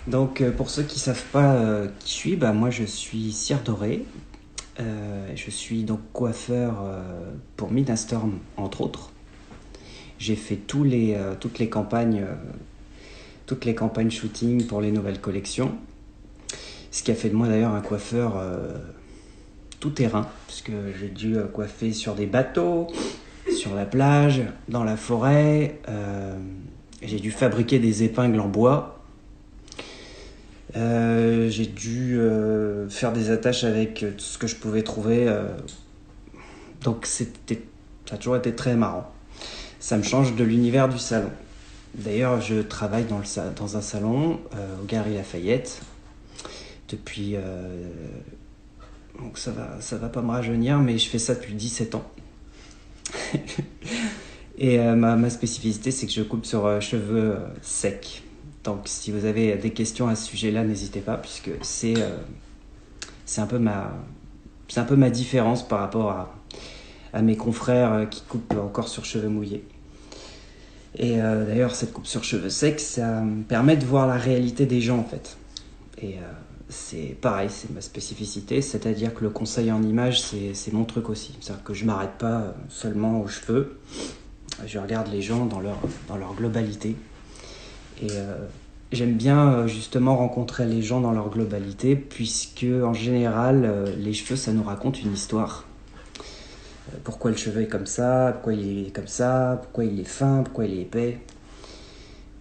Donc, pour ceux qui ne savent pas qui je suis, moi je suis Cire Doré. Je suis donc coiffeur pour Midastorm, entre autres. J'ai fait toutes les campagnes shooting pour les nouvelles collections. Ce qui a fait de moi d'ailleurs un coiffeur tout terrain, puisque j'ai dû coiffer sur des bateaux, sur la plage, dans la forêt. J'ai dû fabriquer des épingles en bois. J'ai dû faire des attaches avec tout ce que je pouvais trouver. Donc ça a toujours été très marrant. Ça me change de l'univers du salon. D'ailleurs, je travaille dans un salon au Galeries Lafayette depuis... donc ça va pas me rajeunir, mais je fais ça depuis 17 ans. Et ma spécificité, c'est que je coupe sur cheveux secs. Donc si vous avez des questions à ce sujet-là, n'hésitez pas, puisque c'est un peu ma différence par rapport à mes confrères qui coupent encore sur cheveux mouillés. Et d'ailleurs, cette coupe sur cheveux secs, ça me permet de voir la réalité des gens en fait. Et c'est pareil, c'est ma spécificité, c'est-à-dire que le conseil en image, c'est mon truc aussi. C'est-à-dire que je ne m'arrête pas seulement aux cheveux, je regarde les gens dans leur globalité. Et j'aime bien justement rencontrer les gens dans leur globalité, puisque en général, les cheveux, ça nous raconte une histoire. Pourquoi le cheveu est comme ça, pourquoi il est comme ça, pourquoi il est fin, pourquoi il est épais.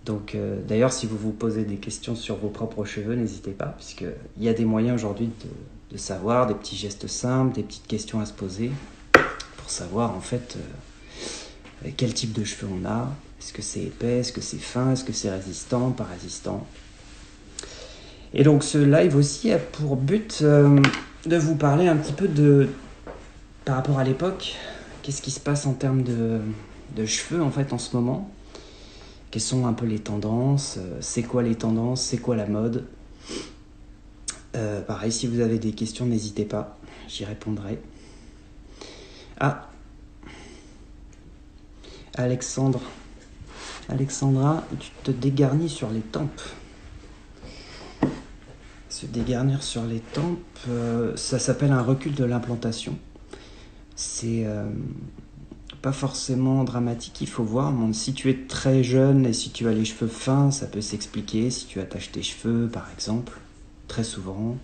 Donc d'ailleurs, si vous vous posez des questions sur vos propres cheveux, n'hésitez pas, puisqu'il y a des moyens aujourd'hui de savoir, des petits gestes simples, des petites questions à se poser, pour savoir en fait quel type de cheveux on a. Est-ce que c'est épais, est-ce que c'est fin, est-ce que c'est résistant, pas résistant. Et donc ce live aussi a pour but de vous parler un petit peu par rapport à l'époque, qu'est-ce qui se passe en termes de cheveux en fait en ce moment. Quelles sont un peu les tendances, c'est quoi les tendances, c'est quoi la mode. Pareil, si vous avez des questions, n'hésitez pas, j'y répondrai. Ah, Alexandra, tu te dégarnis sur les tempes. Se dégarnir sur les tempes, ça s'appelle un recul de l'implantation. C'est pas forcément dramatique, il faut voir. Si tu es très jeune et si tu as les cheveux fins, ça peut s'expliquer. Si tu attaches tes cheveux, par exemple, très souvent.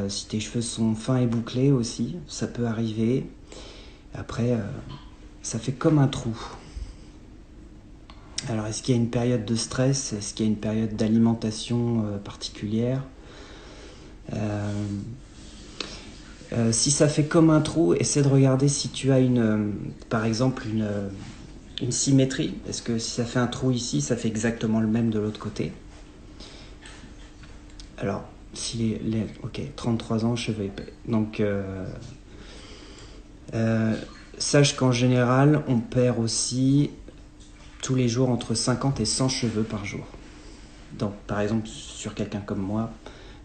Si tes cheveux sont fins et bouclés aussi, ça peut arriver. Après, ça fait comme un trou. Alors, est-ce qu'il y a une période de stress? Est-ce qu'il y a une période d'alimentation particulière? Si ça fait comme un trou, essaie de regarder si tu as par exemple une symétrie. Est-ce que si ça fait un trou ici, ça fait exactement le même de l'autre côté? Alors, ok, 33 ans, cheveux épais. Donc, sache qu'en général, on perd aussi tous les jours entre 50 et 100 cheveux par jour. Donc, par exemple, sur quelqu'un comme moi,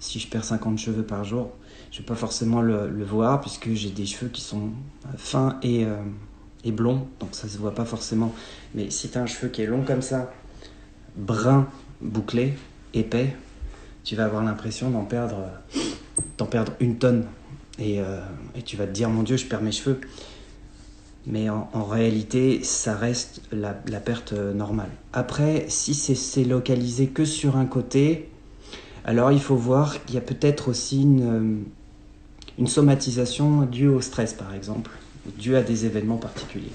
si je perds 50 cheveux par jour, je ne vais pas forcément le voir, puisque j'ai des cheveux qui sont fins et blonds, donc ça ne se voit pas forcément. Mais si tu as un cheveu qui est long comme ça, brun, bouclé, épais, tu vas avoir l'impression d'en perdre 1 tonne. Et tu vas te dire, mon Dieu, je perds mes cheveux. Mais en réalité, ça reste la perte normale. Après, si c'est localisé que sur un côté, alors il faut voir qu'il y a peut-être aussi une somatisation due au stress, par exemple, due à des événements particuliers.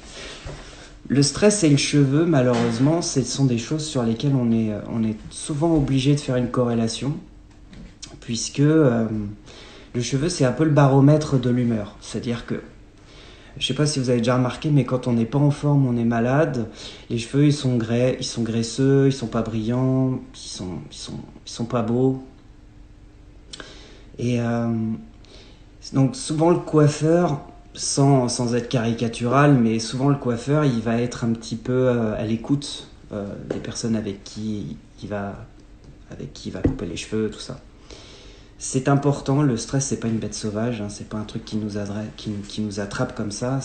Le stress et le cheveu, malheureusement, ce sont des choses sur lesquelles on est souvent obligé de faire une corrélation, puisque le cheveu, c'est un peu le baromètre de l'humeur. C'est-à-dire que, je ne sais pas si vous avez déjà remarqué, mais quand on n'est pas en forme, on est malade, les cheveux, ils sont graisseux, ils sont pas brillants, ils sont pas beaux. Et donc souvent le coiffeur, sans être caricatural, mais souvent le coiffeur, il va être un petit peu à l'écoute des personnes avec qui il va couper les cheveux, tout ça. C'est important, le stress, c'est pas une bête sauvage, hein, c'est pas un truc qui nous attrape comme ça.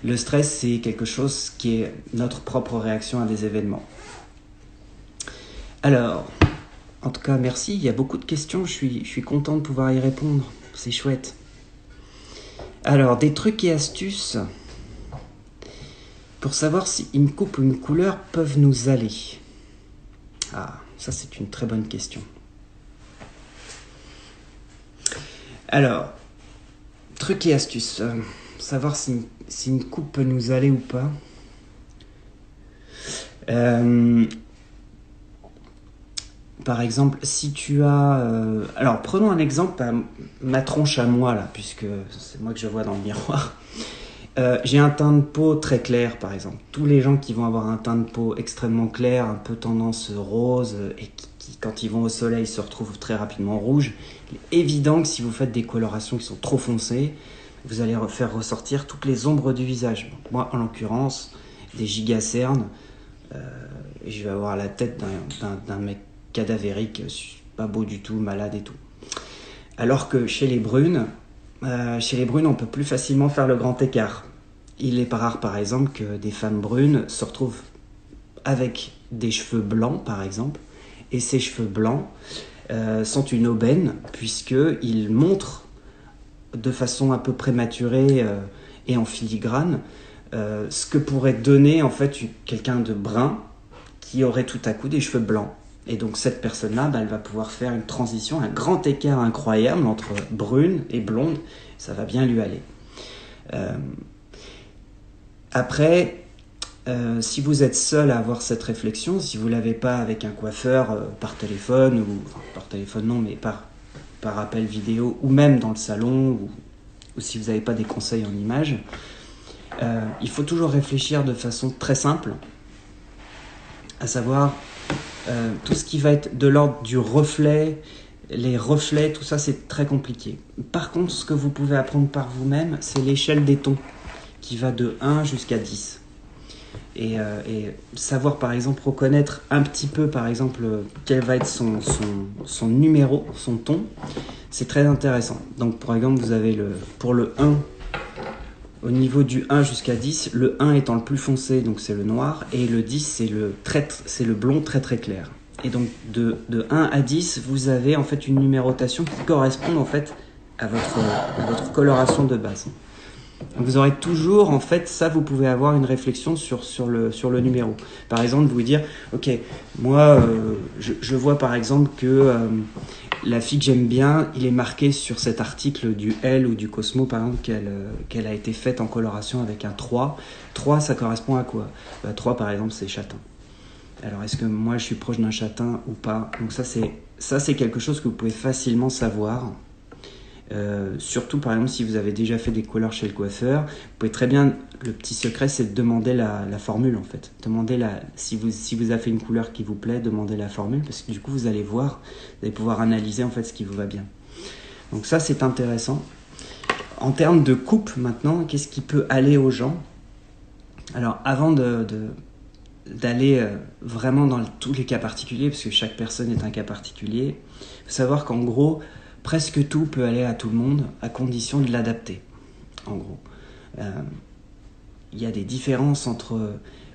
Le stress, c'est quelque chose qui est notre propre réaction à des événements. Alors, En tout cas, merci. Il y a beaucoup de questions. Je suis content de pouvoir y répondre. C'est chouette. Alors, des trucs et astuces pour savoir si une coupe ou une couleur peuvent nous aller. Ah, ça c'est une très bonne question. Alors, trucs et astuces. Savoir si une coupe peut nous aller ou pas. Par exemple, si tu as... alors, prenons un exemple, ma tronche à moi, là, puisque c'est moi que je vois dans le miroir. J'ai un teint de peau très clair, par exemple. Tous les gens qui vont avoir un teint de peau extrêmement clair, un peu tendance rose, et qui quand ils vont au soleil, se retrouvent très rapidement rouges, il est évident que si vous faites des colorations qui sont trop foncées, vous allez faire ressortir toutes les ombres du visage. Donc, moi, en l'occurrence, des gigacernes, je vais avoir la tête d'un mec cadavérique, pas beau du tout, malade et tout. Alors que chez les brunes, on peut plus facilement faire le grand écart. Il est pas rare, par exemple, que des femmes brunes se retrouvent avec des cheveux blancs, par exemple, et ces cheveux blancs sont une aubaine, puisqu'ils montrent de façon un peu prématurée et en filigrane ce que pourrait donner en fait quelqu'un de brun qui aurait tout à coup des cheveux blancs. Et donc cette personne-là, elle va pouvoir faire une transition, un grand écart incroyable entre brune et blonde. Ça va bien lui aller. Après, si vous êtes seul à avoir cette réflexion, si vous ne l'avez pas avec un coiffeur par téléphone, enfin, par téléphone non, mais par appel vidéo, ou même dans le salon, ou si vous n'avez pas des conseils en images, il faut toujours réfléchir de façon très simple, à savoir... tout ce qui va être de l'ordre du reflet, les reflets, tout ça c'est très compliqué. Par contre, ce que vous pouvez apprendre par vous-même, c'est l'échelle des tons qui va de 1 jusqu'à 10. Et savoir par exemple reconnaître un petit peu par exemple quel va être son numéro, son ton, c'est très intéressant. Donc par exemple vous avez pour le 1, au niveau du 1 jusqu'à 10, le 1 étant le plus foncé, donc c'est le noir, et le 10 c'est le blond très très clair. Et donc de 1 à 10, vous avez en fait une numérotation qui correspond en fait à votre coloration de base. Donc vous aurez toujours, en fait, ça vous pouvez avoir une réflexion sur le numéro. Par exemple, vous dire, ok, moi je vois par exemple que la fille que j'aime bien, il est marqué sur cet article du Elle ou du Cosmo, par exemple, qu'elle a été faite en coloration avec un 3. 3, ça correspond à quoi ? 3, par exemple, c'est châtain. Alors, est-ce que moi, je suis proche d'un châtain ou pas ? Donc ça, c'est quelque chose que vous pouvez facilement savoir. Surtout, par exemple, si vous avez déjà fait des couleurs chez le coiffeur, vous pouvez très bien... Le petit secret, c'est de demander la formule, en fait. Si vous avez fait une couleur qui vous plaît, demandez la formule, parce que du coup, vous allez voir, vous allez pouvoir analyser, en fait, ce qui vous va bien. Donc ça, c'est intéressant. En termes de coupe, maintenant, qu'est-ce qui peut aller aux gens ? Alors, avant d'aller vraiment dans tous les cas particuliers, parce que chaque personne est un cas particulier, il faut savoir qu'en gros, presque tout peut aller à tout le monde, à condition de l'adapter, en gros. Il y a des différences entre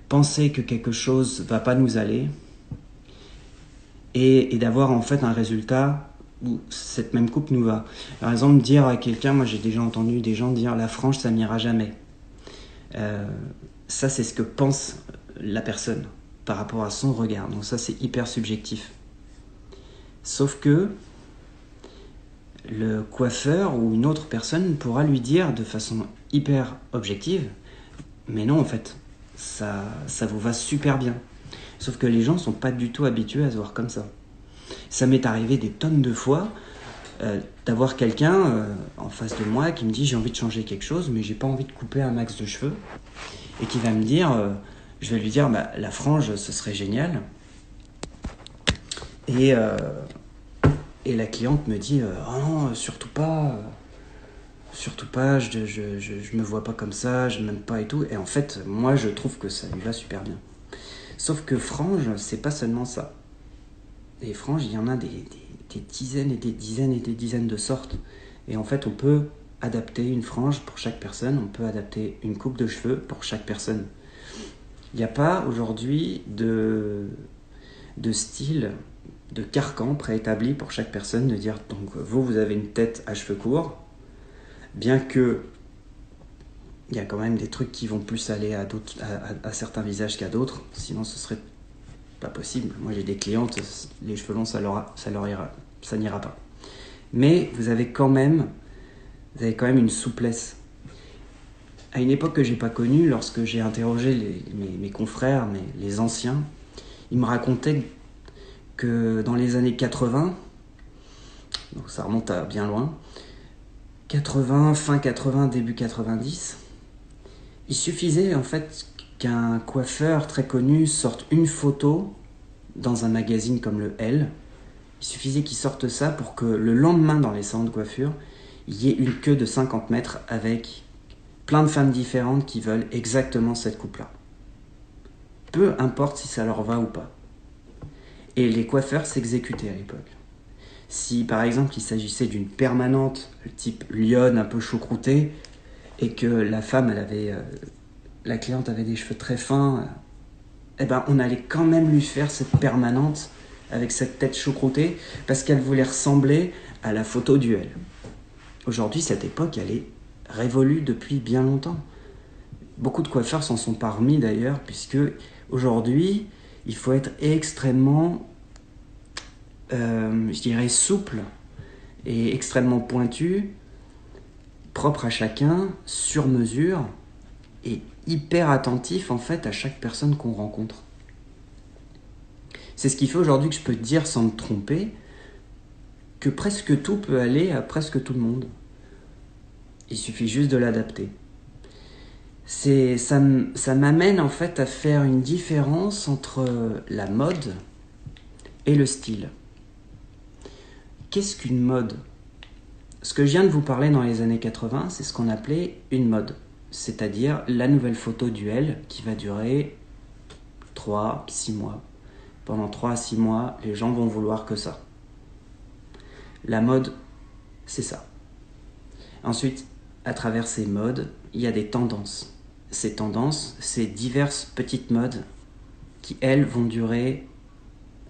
penser que quelque chose va pas nous aller et d'avoir en fait un résultat où cette même coupe nous va. Par exemple, dire à quelqu'un, moi j'ai déjà entendu des gens dire la frange ça m'ira jamais. Ça c'est ce que pense la personne par rapport à son regard. Donc ça c'est hyper subjectif. Sauf que le coiffeur ou une autre personne pourra lui dire de façon hyper objective, mais non en fait, ça vous va super bien. Sauf que les gens ne sont pas du tout habitués à se voir comme ça. Ça m'est arrivé des tonnes de fois d'avoir quelqu'un en face de moi qui me dit j'ai envie de changer quelque chose, mais j'ai pas envie de couper un max de cheveux, et qui va me dire, je vais lui dire la frange ce serait génial, et la cliente me dit oh non, surtout pas, je me vois pas comme ça, je m'aime pas et tout. Et en fait, moi je trouve que ça lui va super bien. Sauf que frange, c'est pas seulement ça. Les franges, il y en a des dizaines et des dizaines et des dizaines de sortes. Et en fait, on peut adapter une frange pour chaque personne, on peut adapter une coupe de cheveux pour chaque personne. Il n'y a pas aujourd'hui de style de carcan préétabli pour chaque personne, de dire donc vous avez une tête à cheveux courts, bien que il y a quand même des trucs qui vont plus aller à certains visages qu'à d'autres, sinon ce serait pas possible. Moi j'ai des clientes, les cheveux longs ça n'ira pas. Mais vous avez quand même une souplesse. À une époque que j'ai pas connue, lorsque j'ai interrogé mes confrères, les anciens, ils me racontaient que dans les années 80, donc ça remonte à bien loin, 80, fin 80, début 90, il suffisait en fait qu'un coiffeur très connu sorte une photo dans un magazine comme le Elle. Il suffisait qu'il sorte ça pour que le lendemain dans les salons de coiffure, il y ait une queue de 50 mètres avec plein de femmes différentes qui veulent exactement cette coupe-là. Peu importe si ça leur va ou pas. Et les coiffeurs s'exécutaient à l'époque. Si par exemple il s'agissait d'une permanente type lionne un peu choucroutée et que la femme, la cliente avait des cheveux très fins, on allait quand même lui faire cette permanente avec cette tête choucroutée parce qu'elle voulait ressembler à la photo du Elle. Aujourd'hui, cette époque, elle est révolue depuis bien longtemps. Beaucoup de coiffeurs s'en sont pas remis d'ailleurs, puisque aujourd'hui, il faut être extrêmement, je dirais, souple et extrêmement pointu, propre à chacun, sur mesure, et hyper attentif en fait à chaque personne qu'on rencontre. C'est ce qui fait aujourd'hui que je peux te dire sans me tromper que presque tout peut aller à presque tout le monde. Il suffit juste de l'adapter. Ça m'amène en fait à faire une différence entre la mode et le style. Qu'est-ce qu'une mode ? Ce que je viens de vous parler dans les années 80, c'est ce qu'on appelait une mode. C'est-à-dire la nouvelle photo du Elle qui va durer 3-6 mois. Pendant 3 à 6 mois, les gens vont vouloir que ça. La mode, c'est ça. Ensuite, à travers ces modes, il y a des tendances. Ces tendances, c'est diverses petites modes qui, elles, vont durer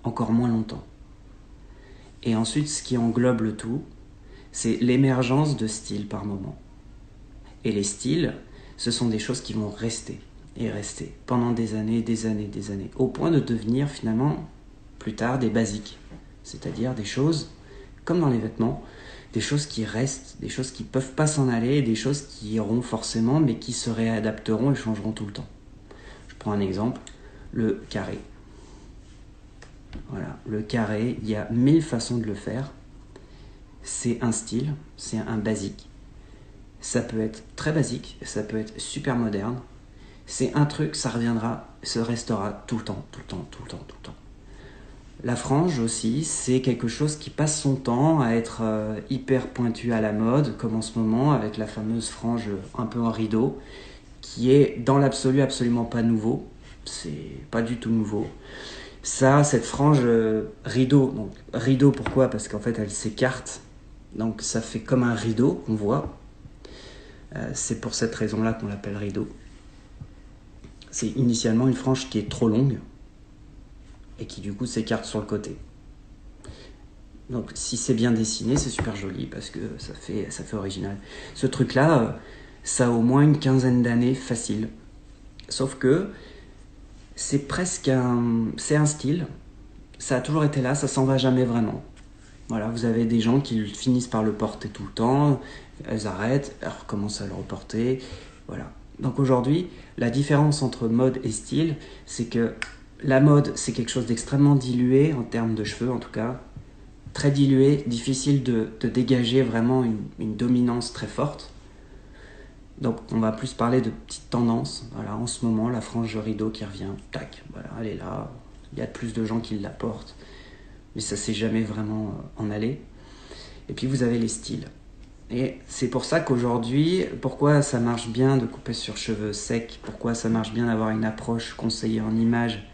encore moins longtemps. Et ensuite, ce qui englobe le tout, c'est l'émergence de styles par moment. Et les styles, ce sont des choses qui vont rester et rester pendant des années, au point de devenir finalement plus tard des basiques, c'est-à-dire des choses comme dans les vêtements, des choses qui restent, des choses qui ne peuvent pas s'en aller, des choses qui iront forcément mais qui se réadapteront et changeront tout le temps. Je prends un exemple, le carré. Voilà, le carré, il y a 1000 façons de le faire. C'est un style, c'est un basique. Ça peut être très basique, ça peut être super moderne. C'est un truc, ça reviendra, ça restera tout le temps. La frange aussi, c'est quelque chose qui passe son temps à être hyper pointu à la mode, comme en ce moment avec la fameuse frange un peu en rideau, qui est dans l'absolu absolument pas nouveau. C'est pas du tout nouveau. Ça, cette frange rideau, donc rideau pourquoi ? Parce qu'en fait elle s'écarte, donc ça fait comme un rideau qu'on voit. C'est pour cette raison-là qu'on l'appelle rideau. C'est initialement une frange qui est trop longue et qui du coup s'écarte sur le côté. Donc si c'est bien dessiné, c'est super joli parce que ça fait original. Ce truc-là, ça a au moins une 15aine d'années facile. Sauf que c'est un style, ça a toujours été là, ça s'en va jamais vraiment. Voilà, vous avez des gens qui finissent par le porter tout le temps, elles arrêtent, elles recommencent à le reporter, voilà. Donc aujourd'hui, la différence entre mode et style, c'est que la mode, c'est quelque chose d'extrêmement dilué, en termes de cheveux en tout cas, très dilué, difficile de dégager vraiment une dominance très forte. Donc on va plus parler de petites tendances. Voilà, en ce moment, la frange de rideau qui revient, tac, voilà, elle est là, il y a plus de gens qui la portent, mais ça s'est jamais vraiment en allé. Et puis vous avez les styles. Et c'est pour ça qu'aujourd'hui, pourquoi ça marche bien de couper sur cheveux secs, pourquoi ça marche bien d'avoir une approche conseillée en image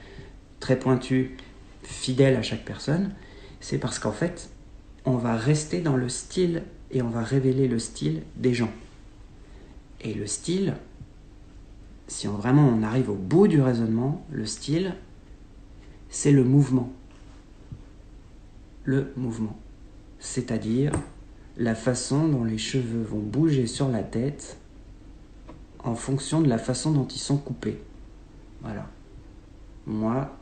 très pointue, fidèle à chaque personne, c'est parce qu'en fait, on va rester dans le style et on va révéler le style des gens. Et le style, si vraiment on arrive au bout du raisonnement, le style, c'est le mouvement. le mouvement. C'est-à-dire la façon dont les cheveux vont bouger sur la tête en fonction de la façon dont ils sont coupés. Voilà. Moi,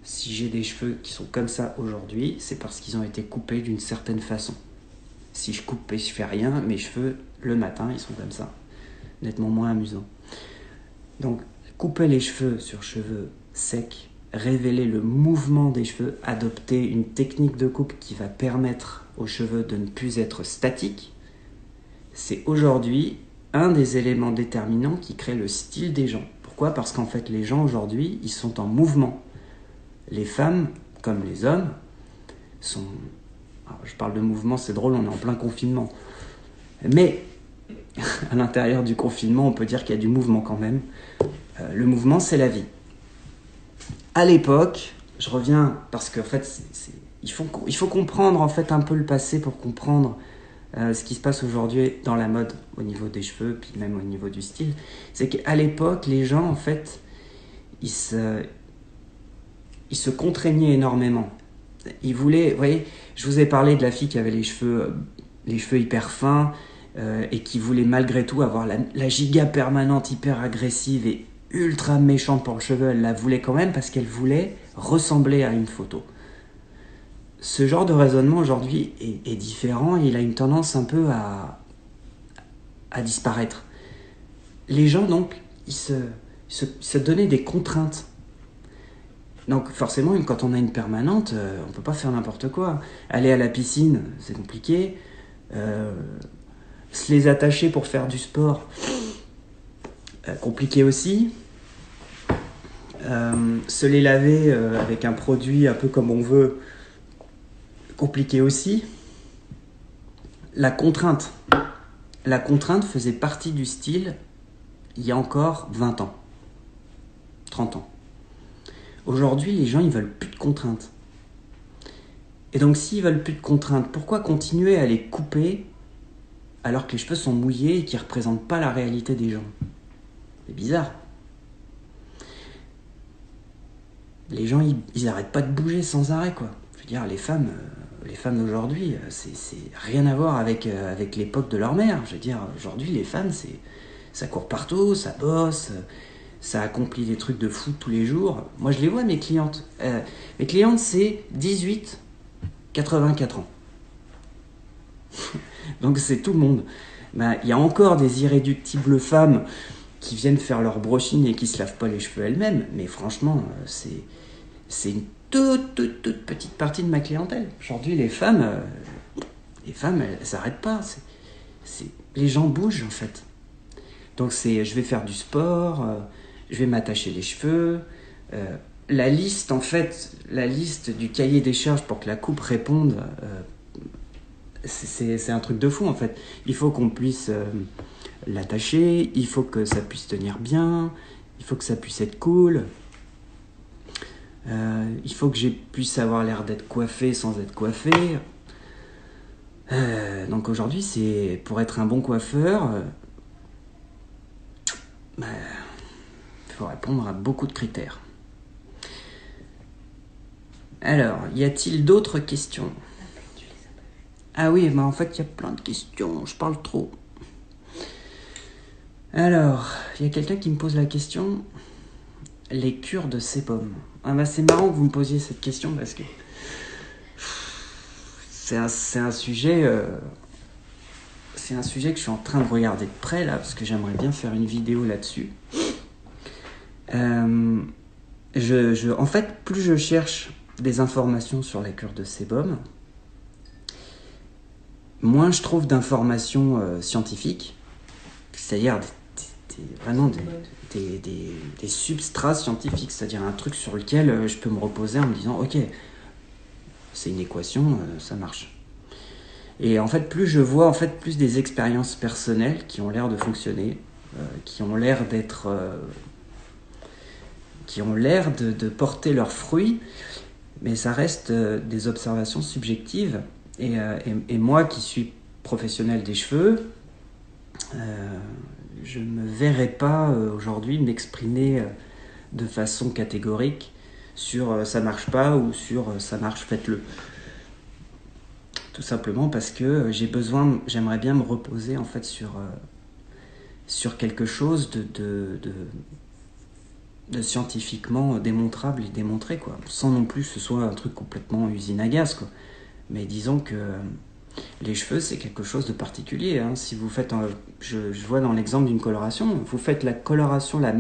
si j'ai des cheveux qui sont comme ça aujourd'hui, c'est parce qu'ils ont été coupés d'une certaine façon. Si je coupe et je fais rien, mes cheveux, le matin, ils sont comme ça. Nettement moins amusants. Donc, couper les cheveux sur cheveux secs, révéler le mouvement des cheveux, adopter une technique de coupe qui va permettre aux cheveux de ne plus être statiques, c'est aujourd'hui un des éléments déterminants qui crée le style des gens. Pourquoi ? Parce qu'en fait, les gens aujourd'hui, ils sont en mouvement. Les femmes, comme les hommes, sont... Alors, je parle de mouvement, c'est drôle, on est en plein confinement. Mais à l'intérieur du confinement, on peut dire qu'il y a du mouvement quand même. Le mouvement, c'est la vie. À l'époque, je reviens parce qu'en fait, il faut comprendre en fait un peu le passé pour comprendre ce qui se passe aujourd'hui dans la mode au niveau des cheveux, puis même au niveau du style. C'est qu'à l'époque, les gens en fait, ils se contraignaient énormément. Ils voulaient, vous voyez, je vous ai parlé de la fille qui avait les cheveux hyper fins et qui voulait malgré tout avoir la giga permanente hyper agressive et ultra méchante pour le cheveu. Elle la voulait quand même parce qu'elle voulait ressembler à une photo. Ce genre de raisonnement aujourd'hui est différent et il a une tendance un peu à disparaître. Les gens donc, ils se donnaient des contraintes. Donc forcément, quand on a une permanente, on ne peut pas faire n'importe quoi. Aller à la piscine, c'est compliqué. Se les attacher pour faire du sport, compliqué aussi. Se les laver avec un produit un peu comme on veut, compliqué aussi. La contrainte faisait partie du style il y a encore 20 ans, 30 ans. Aujourd'hui, les gens, ils veulent plus de contraintes. Et donc, s'ils veulent plus de contraintes, pourquoi continuer à les couper alors que les cheveux sont mouillés et qu'ils ne représentent pas la réalité des gens ? C'est bizarre. Les gens, ils n'arrêtent pas de bouger sans arrêt, quoi. Je veux dire, les femmes d'aujourd'hui, c'est rien à voir avec l'époque de leur mère. Je veux dire, aujourd'hui, les femmes, ça court partout, ça bosse... Ça accomplit des trucs de fou tous les jours. Moi, je les vois, mes clientes. Mes clientes, c'est 18, 84 ans. Donc, c'est tout le monde. Ben, y a encore des irréductibles femmes qui viennent faire leur brushing et qui ne se lavent pas les cheveux elles-mêmes. Mais franchement, c'est une toute petite partie de ma clientèle. Aujourd'hui, les femmes, elles s'arrêtent pas. Les gens bougent, en fait. Donc, je vais faire du sport... je vais m'attacher les cheveux. La liste du cahier des charges pour que la coupe réponde, c'est un truc de fou en fait. Il faut qu'on puisse l'attacher, il faut que ça puisse tenir bien, il faut que ça puisse être cool. Il faut que je puisse avoir l'air d'être coiffé sans être coiffé. Donc aujourd'hui, c'est pour être un bon coiffeur... il faut répondre à beaucoup de critères. Alors, y a-t-il d'autres questions ? Ah oui, mais en fait, il y a plein de questions. Je parle trop. Alors, il y a quelqu'un qui me pose la question. Les cures de sébum. Ah bah, c'est marrant que vous me posiez cette question parce que c'est un sujet... c'est un sujet que je suis en train de regarder de près là parce que j'aimerais bien faire une vidéo là-dessus. En fait, plus je cherche des informations sur la cure de sébum, moins je trouve d'informations scientifiques, c'est-à-dire vraiment des substrats scientifiques, c'est-à-dire un truc sur lequel je peux me reposer en me disant « Ok, c'est une équation, ça marche ». Et en fait, plus je vois plus des expériences personnelles qui ont l'air de fonctionner, qui ont l'air d'être... qui ont l'air de porter leurs fruits, mais ça reste des observations subjectives. Et moi qui suis professionnel des cheveux, je ne me verrais pas aujourd'hui m'exprimer de façon catégorique sur ça marche pas ou sur ça marche, faites-le. tout simplement parce que j'aimerais bien me reposer en fait sur quelque chose de scientifiquement démontrable et démontré, quoi. Sans non plus que ce soit un truc complètement usine à gaz, quoi. Mais disons que les cheveux, c'est quelque chose de particulier, hein. Si vous faites, je vois dans l'exemple d'une coloration, vous faites la coloration à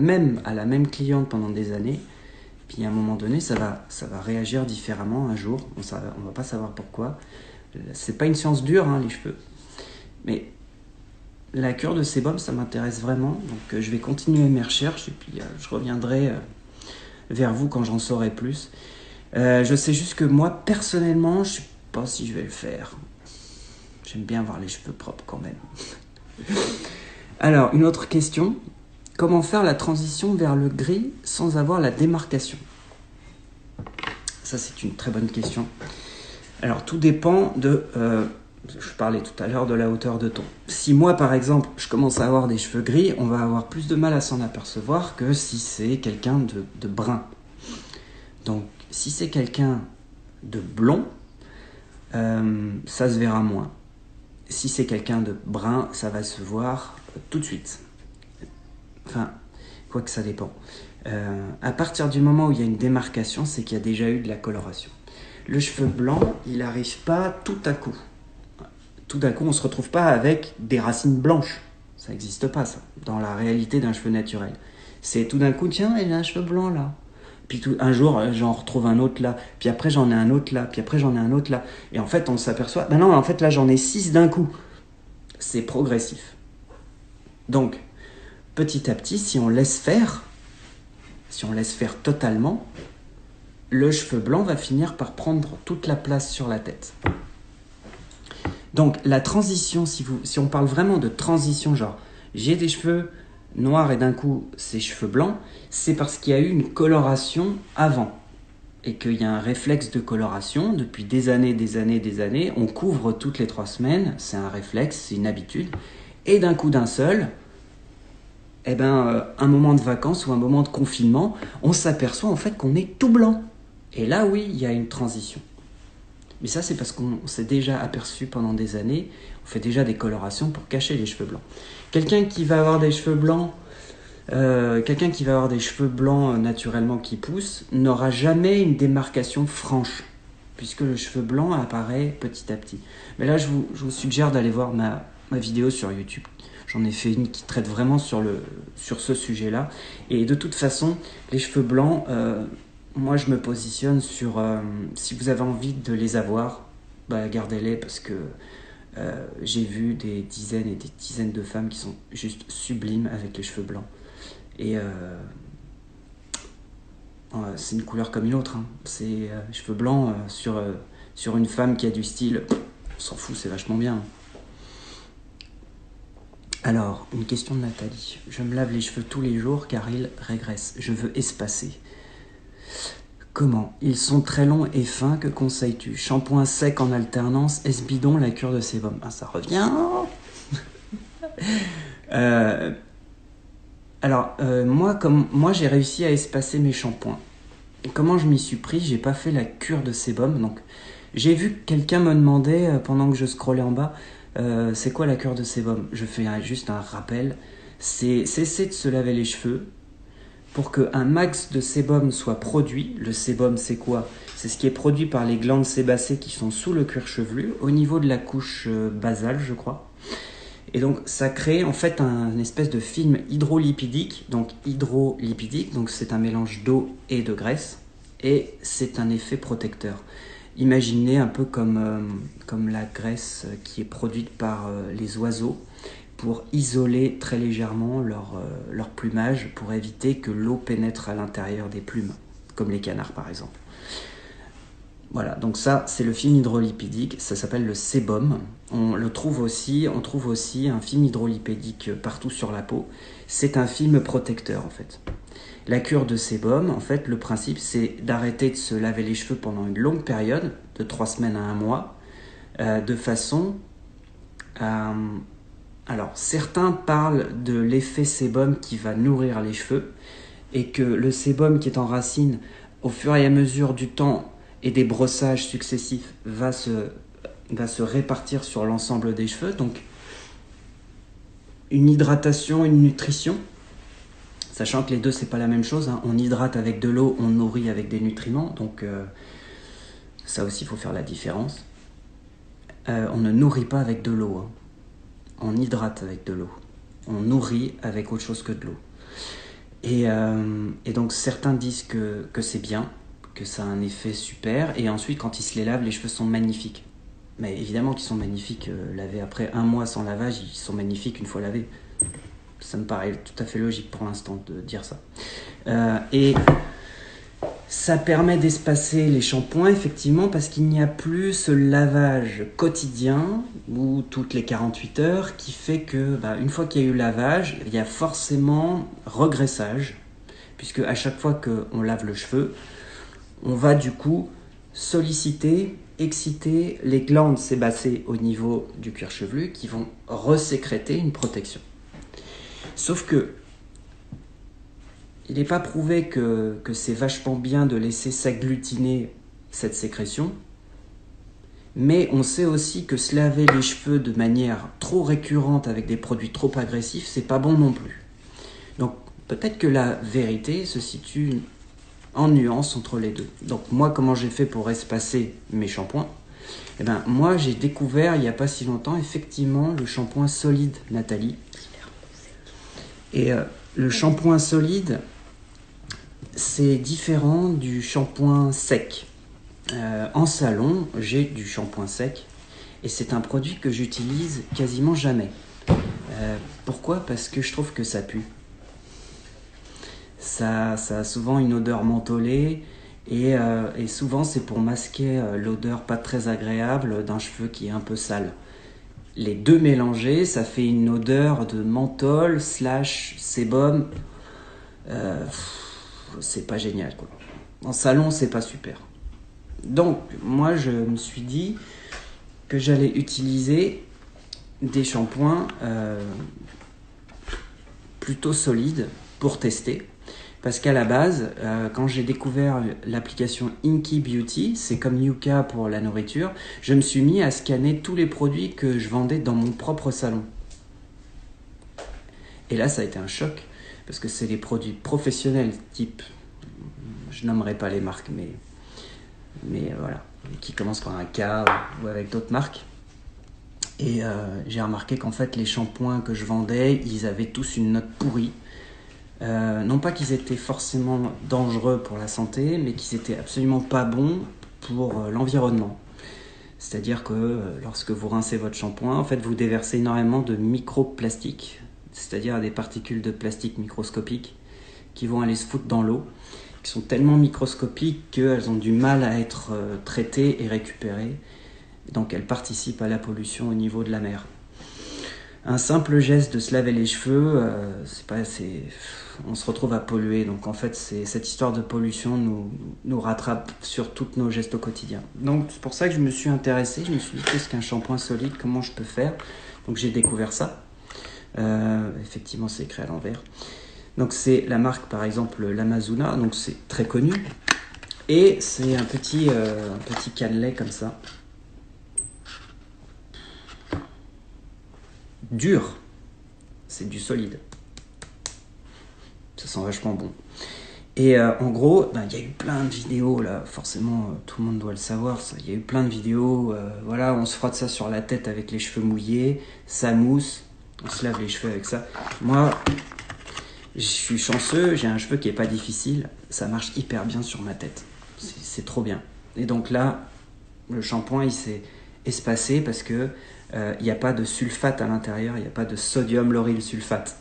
la même cliente pendant des années, puis à un moment donné, ça va réagir différemment un jour. On va pas savoir pourquoi. C'est pas une science dure, hein, les cheveux. Mais la cure de sébum, ça m'intéresse vraiment. Donc je vais continuer mes recherches et puis je reviendrai vers vous quand j'en saurai plus. Je sais juste que moi, personnellement, je sais pas si je vais le faire. J'aime bien avoir les cheveux propres quand même. Alors, une autre question. Comment faire la transition vers le gris sans avoir la démarcation? Ça, c'est une très bonne question. Alors, tout dépend de... je parlais tout à l'heure de la hauteur de ton. Si moi, par exemple, je commence à avoir des cheveux gris, on va avoir plus de mal à s'en apercevoir que si c'est quelqu'un de brun. Donc, si c'est quelqu'un de blond, ça se verra moins. Si c'est quelqu'un de brun, ça va se voir tout de suite. Enfin, quoi que ça dépend. À partir du moment où il y a une démarcation, c'est qu'il y a déjà eu de la coloration. Le cheveu blanc, il n'arrive pas tout à coup. Tout d'un coup, on ne se retrouve pas avec des racines blanches. Ça n'existe pas, ça, dans la réalité d'un cheveu naturel. C'est tout d'un coup, tiens, il a un cheveu blanc là. Puis un jour, j'en retrouve un autre là. Puis après, j'en ai un autre là. Puis après, j'en ai un autre là. Et en fait, on s'aperçoit, ben non, en fait, là, j'en ai 6 d'un coup. C'est progressif. Donc, petit à petit, si on laisse faire totalement, le cheveu blanc va finir par prendre toute la place sur la tête. Donc, la transition, si on parle vraiment de transition, genre, j'ai des cheveux noirs et d'un coup, c'est cheveux blancs, c'est parce qu'il y a eu une coloration avant. Et qu'il y a un réflexe de coloration depuis des années. On couvre toutes les 3 semaines, c'est un réflexe, c'est une habitude. Et d'un coup d'un seul, un moment de vacances ou un moment de confinement, on s'aperçoit en fait qu'on est tout blanc. Et là, oui, il y a une transition. Mais ça, c'est parce qu'on s'est déjà aperçu pendant des années, on fait déjà des colorations pour cacher les cheveux blancs. Quelqu'un qui va avoir des cheveux blancs naturellement qui poussent n'aura jamais une démarcation franche, puisque le cheveu blanc apparaît petit à petit. Mais là, je vous suggère d'aller voir ma vidéo sur YouTube. J'en ai fait une qui traite vraiment sur ce sujet-là. Et de toute façon, les cheveux blancs... moi, je me positionne sur... si vous avez envie de les avoir, gardez-les parce que j'ai vu des dizaines et des dizaines de femmes qui sont juste sublimes avec les cheveux blancs. Et c'est une couleur comme une autre. Hein. C'est cheveux blancs sur une femme qui a du style. On s'en fout, c'est vachement bien. Alors, une question de Nathalie. Je me lave les cheveux tous les jours car ils régressent. Je veux espacer. Comment? Ils sont très longs et fins, que conseilles-tu? Shampoing sec en alternance, est-ce bidon la cure de sébum? Ah, ça revient. Moi, j'ai réussi à espacer mes shampoings. Et comment je m'y suis pris? J'ai pas fait la cure de sébum. Donc, j'ai vu que quelqu'un me demandait, pendant que je scrollais en bas, c'est quoi la cure de sébum? Je fais juste un rappel. C'est cesser de se laver les cheveux, pour qu'un max de sébum soit produit. Le sébum, c'est quoi? C'est ce qui est produit par les glandes sébacées qui sont sous le cuir chevelu, au niveau de la couche basale, je crois. Et donc, ça crée en fait un espèce de film hydrolipidique. Donc, c'est un mélange d'eau et de graisse. Et c'est un effet protecteur. Imaginez un peu comme la graisse qui est produite par les oiseaux, pour isoler très légèrement leur plumage, pour éviter que l'eau pénètre à l'intérieur des plumes, comme les canards par exemple. Voilà, donc ça c'est le film hydrolipidique, ça s'appelle le sébum. On trouve aussi un film hydrolipidique partout sur la peau. C'est un film protecteur en fait. La cure de sébum, en fait, le principe c'est d'arrêter de se laver les cheveux pendant une longue période, de 3 semaines à 1 mois, de façon à... Alors, certains parlent de l'effet sébum qui va nourrir les cheveux et que le sébum qui est en racine, au fur et à mesure du temps et des brossages successifs, va se va se répartir sur l'ensemble des cheveux. Donc, une hydratation, une nutrition, sachant que les deux, c'est pas la même chose. Hein. On hydrate avec de l'eau, on nourrit avec des nutriments. Donc, ça aussi, il faut faire la différence. On ne nourrit pas avec de l'eau. Hein. On hydrate avec de l'eau. On nourrit avec autre chose que de l'eau. Et donc, certains disent que c'est bien, que ça a un effet super. Et ensuite, quand ils se les lavent, les cheveux sont magnifiques. Mais évidemment qu'ils sont magnifiques, lavés après 1 mois sans lavage, ils sont magnifiques une fois lavés. Ça me paraît tout à fait logique pour l'instant de dire ça. Et ça permet d'espacer les shampoings, effectivement, parce qu'il n'y a plus ce lavage quotidien, ou toutes les 48 heures, qui fait que, une fois qu'il y a eu lavage, il y a forcément regraissage, puisque à chaque fois qu'on lave le cheveu, on va du coup solliciter, exciter les glandes sébacées au niveau du cuir chevelu qui vont resécréter une protection. Sauf que il n'est pas prouvé que c'est vachement bien de laisser s'agglutiner cette sécrétion, mais on sait aussi que se laver les cheveux de manière trop récurrente avec des produits trop agressifs, c'est pas bon non plus. Donc peut-être que la vérité se situe en nuance entre les deux. Donc moi, comment j'ai fait pour espacer mes shampoings ? Eh ben, moi, j'ai découvert il n'y a pas si longtemps, effectivement, le shampoing solide Nathalie. Et le shampoing solide, c'est différent du shampoing sec. En salon, j'ai du shampoing sec et c'est un produit que j'utilise quasiment jamais. Pourquoi ? Parce que je trouve que ça pue. Ça a souvent une odeur mentholée et souvent c'est pour masquer l'odeur pas très agréable d'un cheveu qui est un peu sale. Les deux mélangés, ça fait une odeur de menthol / sébum. C'est pas génial, quoi. En salon, c'est pas super. Donc, moi, je me suis dit que j'allais utiliser des shampoings plutôt solides pour tester. Parce qu'à la base, quand j'ai découvert l'application Inky Beauty, c'est comme Yuka pour la nourriture, je me suis mis à scanner tous les produits que je vendais dans mon propre salon. Et là, ça a été un choc, parce que c'est des produits professionnels, type, je nommerai pas les marques, mais voilà, qui commencent par un K ou avec d'autres marques. Et j'ai remarqué qu'en fait, les shampoings que je vendais, ils avaient tous une note pourrie. Non pas qu'ils étaient forcément dangereux pour la santé, mais qu'ils étaient absolument pas bons pour l'environnement. C'est-à-dire que lorsque vous rincez votre shampoing, en fait, vous déversez énormément de microplastiques, c'est-à-dire des particules de plastique microscopiques qui vont aller se foutre dans l'eau, qui sont tellement microscopiques qu'elles ont du mal à être traitées et récupérées. Donc elles participent à la pollution au niveau de la mer. Un simple geste de se laver les cheveux, on se retrouve à polluer. Donc en fait, cette histoire de pollution nous rattrape sur tous nos gestes au quotidien. Donc c'est pour ça que je me suis intéressé. Je me suis dit, qu'est-ce qu'un shampoing solide ? Comment je peux faire ? Donc j'ai découvert ça. Effectivement, c'est écrit à l'envers. Donc c'est la marque, par exemple, l'Amazuna. Donc c'est très connu. Et c'est un petit cannelé comme ça. Dur, c'est du solide. Ça sent vachement bon. Et en gros, il y a eu plein de vidéos là, forcément tout le monde doit le savoir. Il y a eu plein de vidéos, voilà, on se frotte ça sur la tête avec les cheveux mouillés, ça mousse, on se lave les cheveux avec ça. Moi, je suis chanceux, j'ai un cheveu qui est pas difficile, ça marche hyper bien sur ma tête. C'est trop bien. Et donc là, le shampoing il s'est espacé parce que il n'y a pas de sulfate à l'intérieur, il n'y a pas de sodium lauryl sulfate.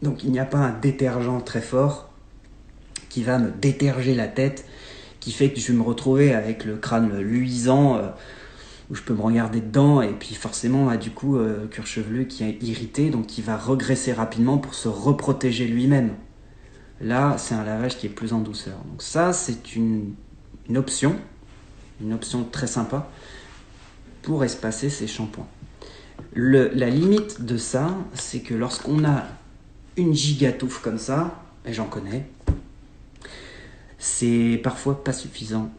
Donc il n'y a pas un détergent très fort qui va me déterger la tête, qui fait que je vais me retrouver avec le crâne luisant, où je peux me regarder dedans, et puis forcément, du coup, cuir chevelu qui est irrité, donc qui va regresser rapidement pour se reprotéger lui-même. Là, c'est un lavage qui est plus en douceur. Donc ça, c'est une option très sympa, pour espacer ses shampoings. La limite de ça, c'est que lorsqu'on a une gigatouffe comme ça, et j'en connais, c'est parfois pas suffisant.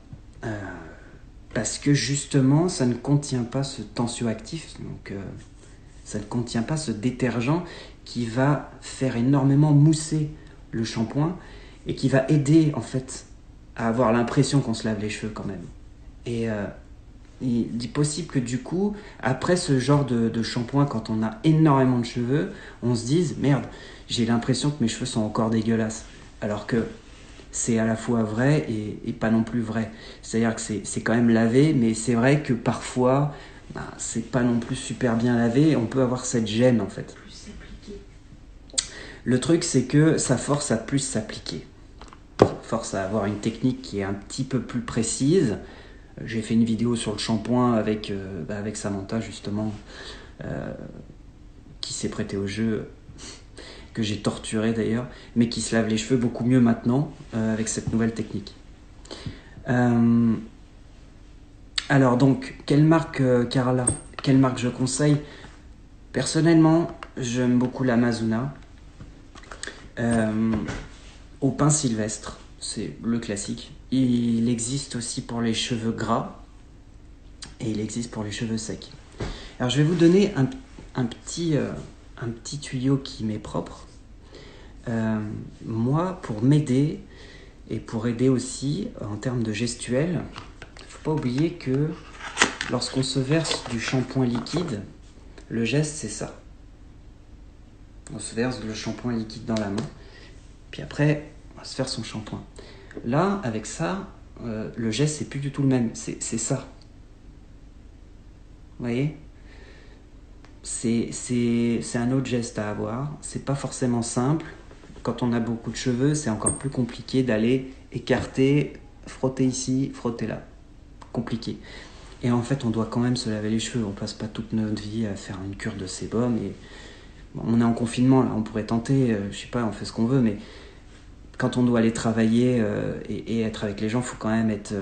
parce que justement, ça ne contient pas ce tensioactif, donc ça ne contient pas ce détergent qui va faire énormément mousser le shampoing et qui va aider en fait à avoir l'impression qu'on se lave les cheveux quand même. Et il est possible que du coup, après ce genre de shampoing, quand on a énormément de cheveux, on se dise merde, j'ai l'impression que mes cheveux sont encore dégueulasses. Alors que c'est à la fois vrai et pas non plus vrai. C'est-à-dire que c'est quand même lavé, mais c'est vrai que parfois, c'est pas non plus super bien lavé et on peut avoir cette gêne en fait. Plus s'appliquer. Le truc, c'est que ça force à plus s'appliquer. Ça force à avoir une technique qui est un petit peu plus précise. J'ai fait une vidéo sur le shampoing avec Samantha justement, qui s'est prêtée au jeu, que j'ai torturé d'ailleurs, mais qui se lave les cheveux beaucoup mieux maintenant avec cette nouvelle technique. Alors donc, quelle marque Carla? Quelle marque je conseille? Personnellement, j'aime beaucoup l'Amazona. Au pain sylvestre, c'est le classique. Il existe aussi pour les cheveux gras et il existe pour les cheveux secs. Alors je vais vous donner un petit tuyau qui m'est propre. Moi, pour m'aider et pour aider aussi en termes de gestuelle, il ne faut pas oublier que lorsqu'on se verse du shampoing liquide, le geste c'est ça. On se verse le shampoing liquide dans la main, puis après on va se faire son shampoing. Là, avec ça, le geste c'est plus du tout le même, c'est ça. Vous voyez ? C'est un autre geste à avoir, c'est pas forcément simple. Quand on a beaucoup de cheveux, c'est encore plus compliqué d'aller écarter, frotter ici, frotter là. Compliqué. Et en fait, on doit quand même se laver les cheveux. On passe pas toute notre vie à faire une cure de sébum. Et bon, on est en confinement, là, on pourrait tenter, je sais pas, on fait ce qu'on veut, mais quand on doit aller travailler et être avec les gens, il faut quand même être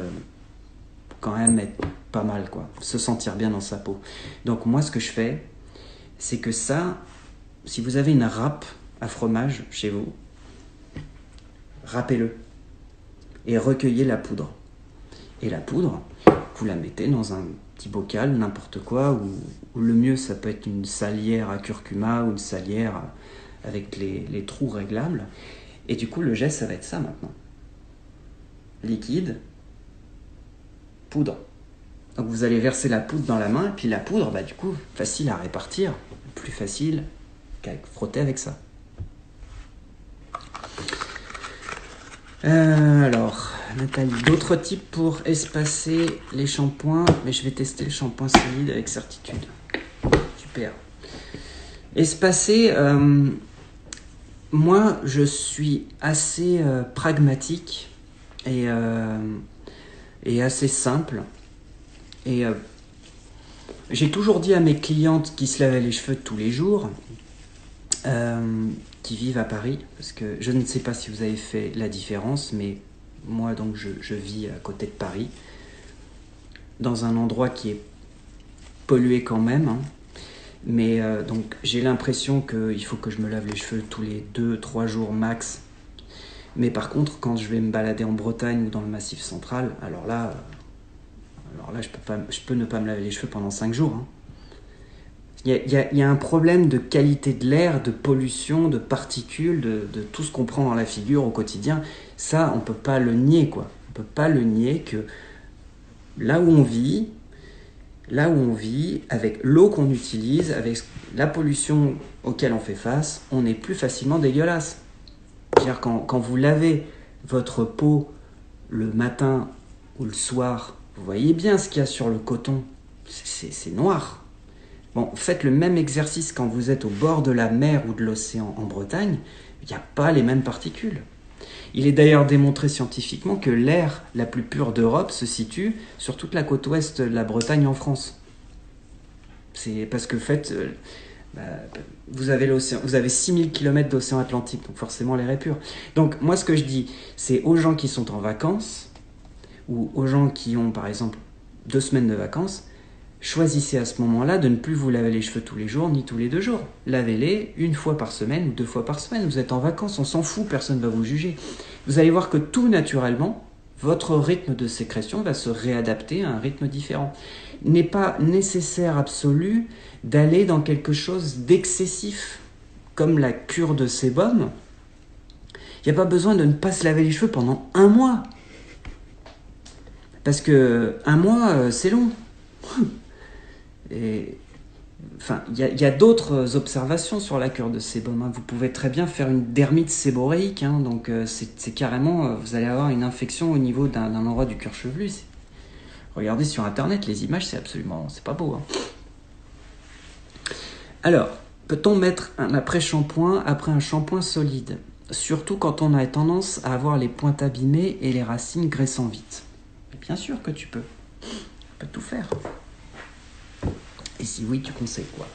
pas mal, quoi. Se sentir bien dans sa peau. Donc moi, ce que je fais, c'est que ça, si vous avez une râpe à fromage chez vous, râpez-le et recueillez la poudre. Et la poudre, vous la mettez dans un petit bocal, n'importe quoi, ou le mieux, ça peut être une salière à curcuma ou une salière avec les trous réglables. Et du coup, le geste, ça va être ça maintenant. Liquide, poudre. Donc vous allez verser la poudre dans la main, et puis la poudre, du coup, facile à répartir, plus facile qu'à frotter avec ça. Alors, Nathalie, d'autres types pour espacer les shampoings, mais je vais tester le shampoing solide avec certitude. Super. Espacer, moi je suis assez pragmatique et assez simple. Et j'ai toujours dit à mes clientes qui se lavaient les cheveux tous les jours, qui vivent à Paris, parce que je ne sais pas si vous avez fait la différence, mais moi donc je vis à côté de Paris, dans un endroit qui est pollué quand même, hein. Mais donc j'ai l'impression qu'il faut que je me lave les cheveux tous les 2-3 jours max. Mais par contre, quand je vais me balader en Bretagne ou dans le Massif central, alors là je peux ne pas me laver les cheveux pendant 5 jours, hein. Il y a un problème de qualité de l'air, de pollution, de particules, de tout ce qu'on prend dans la figure au quotidien. Ça, on peut pas le nier, quoi. On peut pas le nier que là où on vit, avec l'eau qu'on utilise, avec la pollution auquel on fait face, on est plus facilement dégueulasse. C'est-à-dire quand vous lavez votre peau le matin ou le soir, vous voyez bien ce qu'il y a sur le coton. C'est noir. Bon, faites le même exercice quand vous êtes au bord de la mer ou de l'océan en Bretagne, il n'y a pas les mêmes particules. Il est d'ailleurs démontré scientifiquement que l'air la plus pure d'Europe se situe sur toute la côte ouest de la Bretagne en France. C'est parce que vous avez l'océan, vous avez 6000 km d'océan Atlantique, donc forcément l'air est pur. Donc moi ce que je dis, c'est aux gens qui sont en vacances, ou aux gens qui ont par exemple 2 semaines de vacances, choisissez à ce moment-là de ne plus vous laver les cheveux tous les jours ni tous les 2 jours. Lavez-les 1 fois par semaine ou 2 fois par semaine. Vous êtes en vacances, on s'en fout, personne ne va vous juger. Vous allez voir que tout naturellement, votre rythme de sécrétion va se réadapter à un rythme différent. Il n'est pas nécessaire absolu d'aller dans quelque chose d'excessif, comme la cure de sébum. Il n'y a pas besoin de ne pas se laver les cheveux pendant 1 mois. Parce que 1 mois, c'est long. Et, enfin, il y a d'autres observations sur la cure de sébum. Hein. Vous pouvez très bien faire une dermite séboréique. Hein. Donc, c'est carrément... vous allez avoir une infection au niveau d'un endroit du cuir chevelu. Regardez sur Internet, les images, c'est pas beau. Hein. Alors, peut-on mettre un après-shampoing après un shampoing solide? Surtout quand on a tendance à avoir les pointes abîmées et les racines graissant vite. Bien sûr que tu peux. Tu peux tout faire. Et si oui, tu conseilles quoi?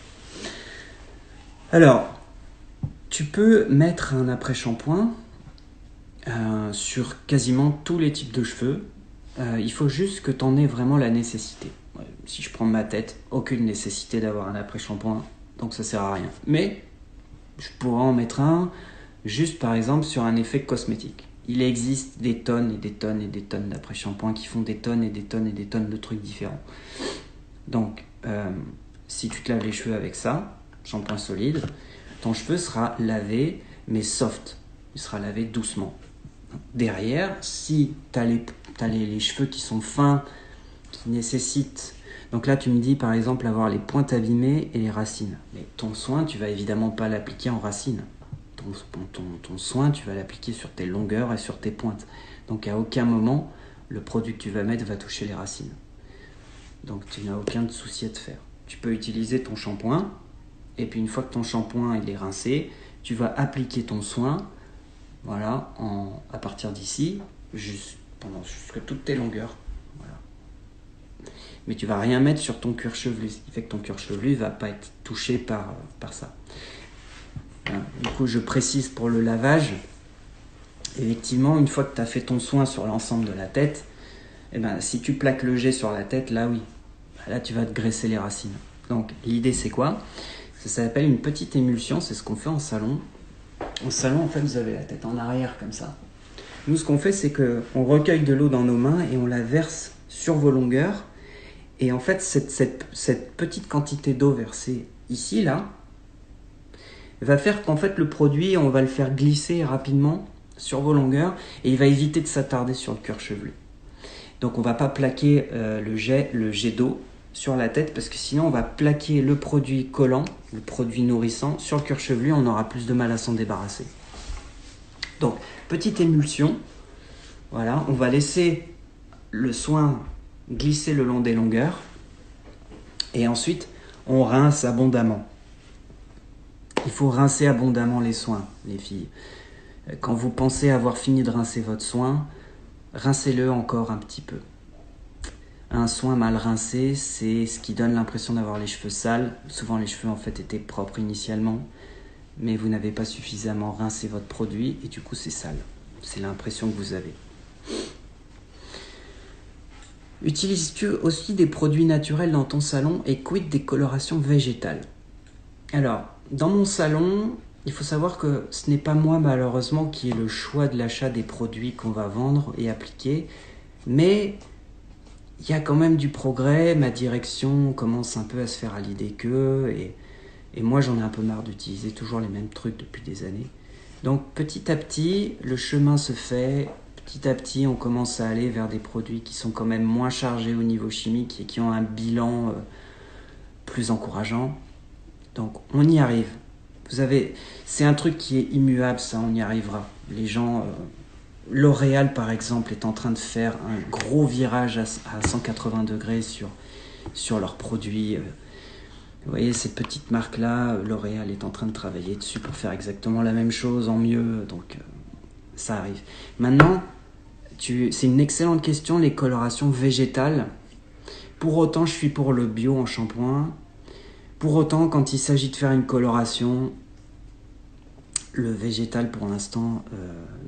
Alors, tu peux mettre un après-shampoing sur quasiment tous les types de cheveux. Il faut juste que tu en aies vraiment la nécessité. Si je prends ma tête, aucune nécessité d'avoir un après-shampoing, donc ça sert à rien. Mais je pourrais en mettre un juste par exemple sur un effet cosmétique. Il existe des tonnes et des tonnes et des tonnes d'après-shampoings qui font des tonnes et des tonnes et des tonnes de trucs différents. Donc, si tu te laves les cheveux avec ça, shampoing solide, ton cheveu sera lavé, mais soft. Il sera lavé doucement. Derrière, si tu as les cheveux qui sont fins, qui nécessitent... Donc là, tu me dis, par exemple, avoir les pointes abîmées et les racines. Mais ton soin, tu vas évidemment pas l'appliquer en racines. Ton soin, tu vas l'appliquer sur tes longueurs et sur tes pointes. Donc à aucun moment, le produit que tu vas mettre va toucher les racines. Donc tu n'as aucun souci à te faire. Tu peux utiliser ton shampoing, et puis une fois que ton shampoing il est rincé, tu vas appliquer ton soin, voilà, à partir d'ici, jusque toutes tes longueurs. Voilà. Mais tu vas rien mettre sur ton cuir chevelu, ce qui fait que ton cuir chevelu ne va pas être touché par ça. Du coup, je précise pour le lavage, effectivement, une fois que tu as fait ton soin sur l'ensemble de la tête, eh ben, si tu plaques le jet sur la tête, là oui, là tu vas te graisser les racines. Donc l'idée c'est quoi? Ça s'appelle une petite émulsion, c'est ce qu'on fait en salon. En salon, en fait, vous avez la tête en arrière comme ça. Nous, ce qu'on fait, c'est qu'on recueille de l'eau dans nos mains et on la verse sur vos longueurs. Et en fait, cette petite quantité d'eau versée ici, là, va faire qu'en fait le produit, on va le faire glisser rapidement sur vos longueurs et il va éviter de s'attarder sur le cuir chevelu. Donc on ne va pas plaquer le jet d'eau sur la tête parce que sinon on va plaquer le produit collant, le produit nourrissant sur le cuir chevelu, on aura plus de mal à s'en débarrasser. Donc petite émulsion, voilà, on va laisser le soin glisser le long des longueurs et ensuite on rince abondamment. Il faut rincer abondamment les soins, les filles. Quand vous pensez avoir fini de rincer votre soin, rincez-le encore un petit peu. Un soin mal rincé, c'est ce qui donne l'impression d'avoir les cheveux sales. Souvent, les cheveux en fait étaient propres initialement, mais vous n'avez pas suffisamment rincé votre produit et du coup c'est sale. C'est l'impression que vous avez. Utilises-tu aussi des produits naturels dans ton salon et quid des colorations végétales? Alors, dans mon salon, il faut savoir que ce n'est pas moi malheureusement qui ai le choix de l'achat des produits qu'on va vendre et appliquer, mais il y a quand même du progrès, ma direction commence un peu à se faire à l'idée qu'eux, et moi j'en ai un peu marre d'utiliser toujours les mêmes trucs depuis des années. Donc petit à petit, le chemin se fait, petit à petit on commence à aller vers des produits qui sont quand même moins chargés au niveau chimique et qui ont un bilan plus encourageant. Donc on y arrive. C'est un truc qui est immuable, ça, on y arrivera. Les gens, L'Oréal par exemple est en train de faire un gros virage à 180 degrés sur leurs produits. Vous voyez, cette petite marque-là, L'Oréal est en train de travailler dessus pour faire exactement la même chose en mieux, donc ça arrive. Maintenant, c'est une excellente question, les colorations végétales. Pour autant, je suis pour le bio en shampoing. Pour autant, quand il s'agit de faire une coloration, le végétal pour l'instant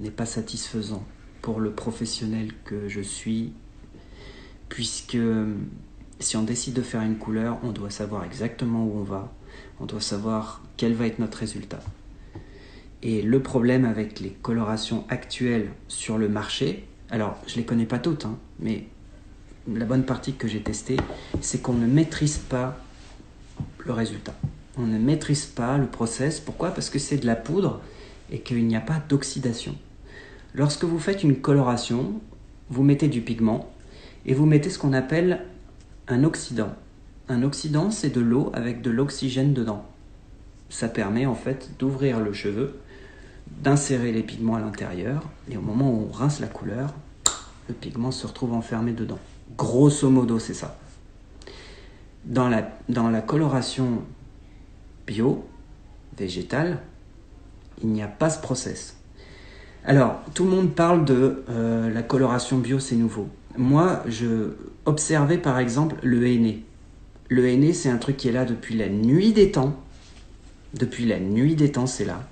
n'est pas satisfaisant pour le professionnel que je suis, puisque si on décide de faire une couleur, on doit savoir exactement où on va, on doit savoir quel va être notre résultat. Et le problème avec les colorations actuelles sur le marché, Alors, je ne les connais pas toutes, hein, mais la bonne partie que j'ai testée, c'est qu'on ne maîtrise pas le résultat. On ne maîtrise pas le process. Pourquoi? Parce que c'est de la poudre et qu'il n'y a pas d'oxydation. Lorsque vous faites une coloration, vous mettez du pigment et vous mettez ce qu'on appelle un oxydant. Un oxydant, c'est de l'eau avec de l'oxygène dedans. Ça permet en fait d'ouvrir le cheveu, d'insérer les pigments à l'intérieur, et au moment où on rince la couleur, le pigment se retrouve enfermé dedans. Grosso modo, c'est ça. Dans la coloration bio, végétale, il n'y a pas ce process. Alors, tout le monde parle de la coloration bio, c'est nouveau. Moi, je observais par exemple le henné. Le henné, c'est un truc qui est là depuis la nuit des temps. Depuis la nuit des temps, c'est là.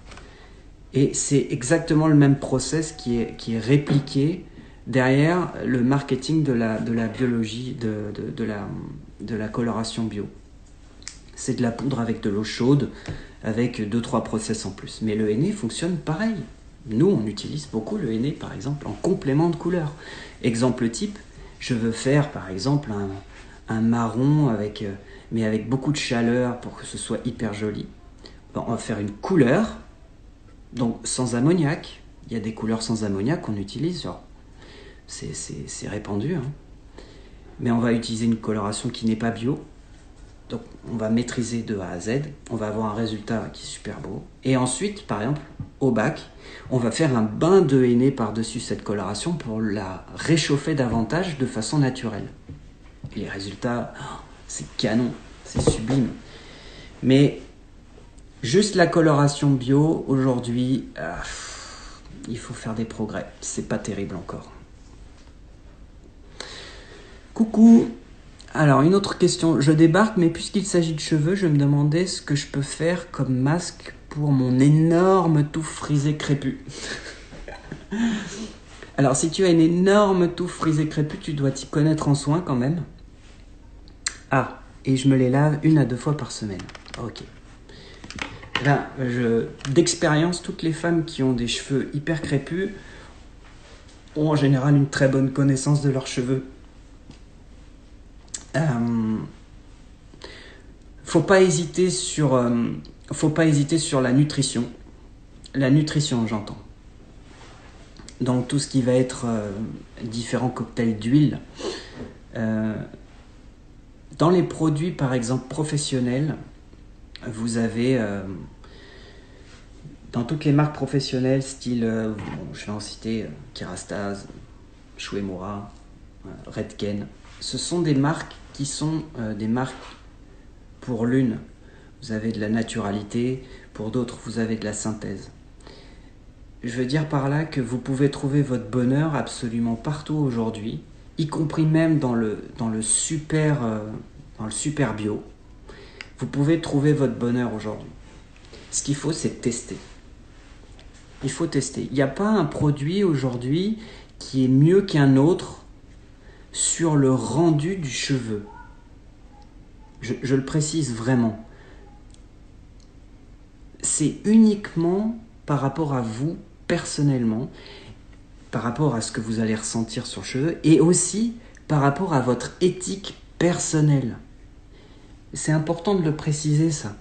Et c'est exactement le même process qui est répliqué derrière le marketing de la biologie, de la coloration bio. C'est de la poudre avec de l'eau chaude, avec 2-3 process en plus. Mais le henné fonctionne pareil. Nous, on utilise beaucoup le henné, par exemple, en complément de couleur. Exemple type, je veux faire, par exemple, un marron mais avec beaucoup de chaleur pour que ce soit hyper joli. On va faire une couleur, donc sans ammoniac. Il y a des couleurs sans ammoniac qu'on utilise, genre, c'est répandu. Hein. Mais on va utiliser une coloration qui n'est pas bio. Donc on va maîtriser de A à Z, on va avoir un résultat qui est super beau. Et ensuite, par exemple, au bac, on va faire un bain de henné par-dessus cette coloration pour la réchauffer davantage de façon naturelle. Et les résultats, c'est canon, c'est sublime. Mais juste la coloration bio, aujourd'hui, il faut faire des progrès. C'est pas terrible encore. Coucou! Alors, une autre question. Je débarque, mais puisqu'il s'agit de cheveux, je me demandais ce que je peux faire comme masque pour mon énorme touffe frisée crépue. Alors, si tu as une énorme touffe frisée crépue, tu dois t'y connaître en soins quand même. Ah, et je me les lave 1 à 2 fois par semaine. Ok. Là, d'expérience, toutes les femmes qui ont des cheveux hyper crépus ont en général une très bonne connaissance de leurs cheveux. Faut pas hésiter sur la nutrition. La nutrition, j'entends. Donc tout ce qui va être différents cocktails d'huile. Dans les produits, par exemple, professionnels, vous avez dans toutes les marques professionnelles, style, je vais en citer Kerastase, Shuemura, Redken. Ce sont des marques qui sont des marques pour l'une, vous avez de la naturalité, pour d'autres, vous avez de la synthèse. Je veux dire par là que vous pouvez trouver votre bonheur absolument partout aujourd'hui, y compris même dans le super bio. Vous pouvez trouver votre bonheur aujourd'hui. Ce qu'il faut, c'est tester. Il faut tester. Il n'y a pas un produit aujourd'hui qui est mieux qu'un autre sur le rendu du cheveu. Je le précise vraiment. C'est uniquement par rapport à vous, personnellement, par rapport à ce que vous allez ressentir sur le cheveu, et aussi par rapport à votre éthique personnelle. C'est important de le préciser, ça.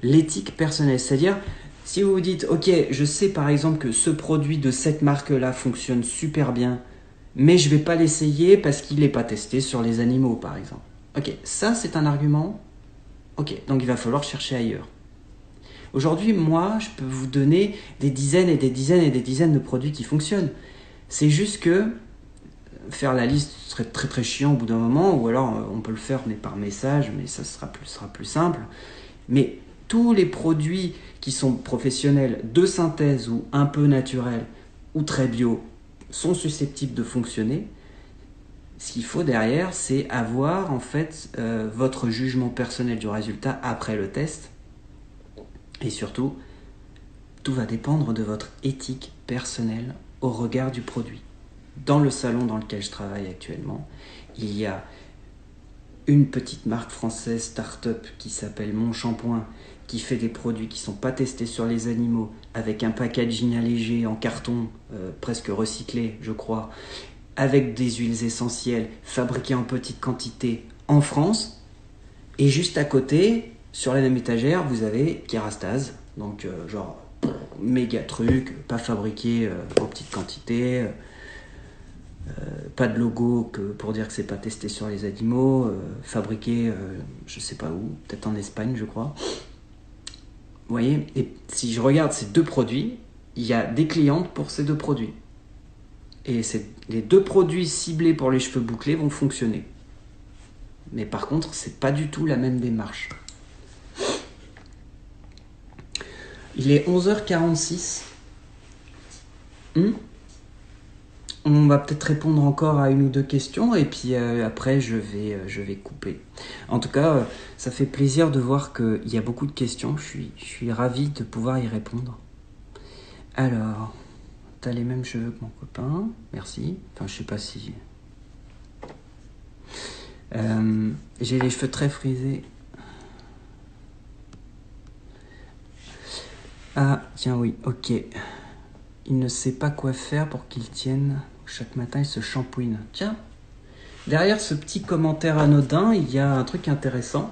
L'éthique personnelle, c'est-à-dire, si vous vous dites, ok, je sais par exemple que ce produit de cette marque-là fonctionne super bien, mais je ne vais pas l'essayer parce qu'il n'est pas testé sur les animaux, par exemple. Ok, ça c'est un argument. Ok, donc il va falloir chercher ailleurs. Aujourd'hui, moi, je peux vous donner des dizaines et des dizaines et des dizaines de produits qui fonctionnent. C'est juste que faire la liste serait très très chiant au bout d'un moment, ou alors on peut le faire mais par message, mais ça sera plus simple. Mais tous les produits qui sont professionnels, de synthèse ou un peu naturels, ou très bio, sont susceptibles de fonctionner. Ce qu'il faut derrière, c'est avoir en fait votre jugement personnel du résultat après le test. Et surtout, tout va dépendre de votre éthique personnelle au regard du produit. Dans le salon dans lequel je travaille actuellement, il y a une petite marque française start-up qui s'appelle Mon Shampoing, qui fait des produits qui ne sont pas testés sur les animaux, avec un packaging allégé en carton, presque recyclé, je crois, avec des huiles essentielles fabriquées en petite quantité en France. Et juste à côté, sur la même étagère, vous avez Kerastase, donc genre méga truc, pas fabriqué en petite quantité, pas de logo pour dire que c'est pas testé sur les animaux, fabriqué je sais pas où, peut-être en Espagne je crois. Vous voyez, et si je regarde ces deux produits, il y a des clientes pour ces deux produits. Et les deux produits ciblés pour les cheveux bouclés vont fonctionner. Mais par contre, c'est pas du tout la même démarche. Il est 11h46. On va peut-être répondre encore à une ou deux questions et puis après je vais couper. En tout cas, ça fait plaisir de voir qu'il y a beaucoup de questions. Je suis ravi de pouvoir y répondre. Alors, t'as les mêmes cheveux que mon copain. Merci. Enfin, je sais pas si... j'ai les cheveux très frisés. Ah, tiens, oui, ok. Il ne sait pas quoi faire pour qu'il tienne. Chaque matin, il se shampouine. Tiens, derrière ce petit commentaire anodin, il y a un truc intéressant.